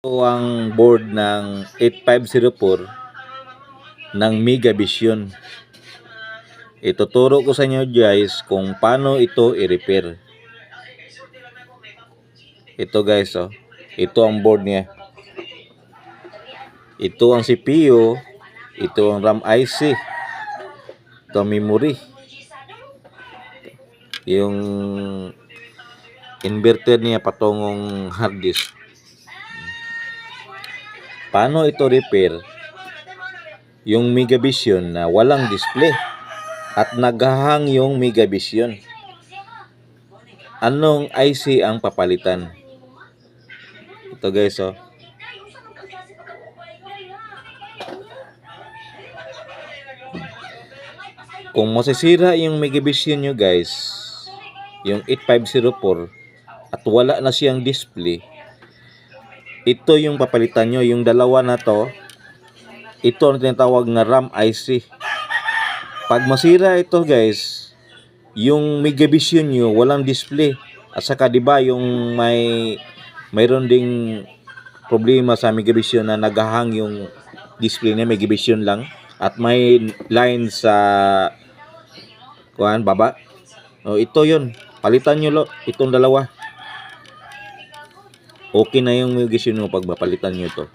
Ito ang board ng 8504 ng Mega Vision. Ituturo ko sa inyo guys kung paano ito i-repair. Ito guys, oh. Ito ang board niya. Ito ang CPU. Ito ang RAM IC. Ito ang memory. Yung inverter niya patungong hard disk. Paano ito repair? Yung Mega Vision na walang display at naghahang yung Mega Vision. Anong IC ang papalitan? Ito guys, oh. Kung masisira yung Mega Vision nyo guys, yung 8504 at wala na siyang display, ito yung papalitan nyo. Yung dalawa na to, ito ang tinatawag na RAM IC. Pag masira ito guys, yung Mega Vision nyo walang display. At saka diba yung mayroon ding problema sa Mega Vision na naghahang yung display niya, Mega Vision lang. At may line sa baba. O, ito yun. Palitan nyo itong dalawa. Okay na yung Mega Vision mo pag mapalitan nyo ito.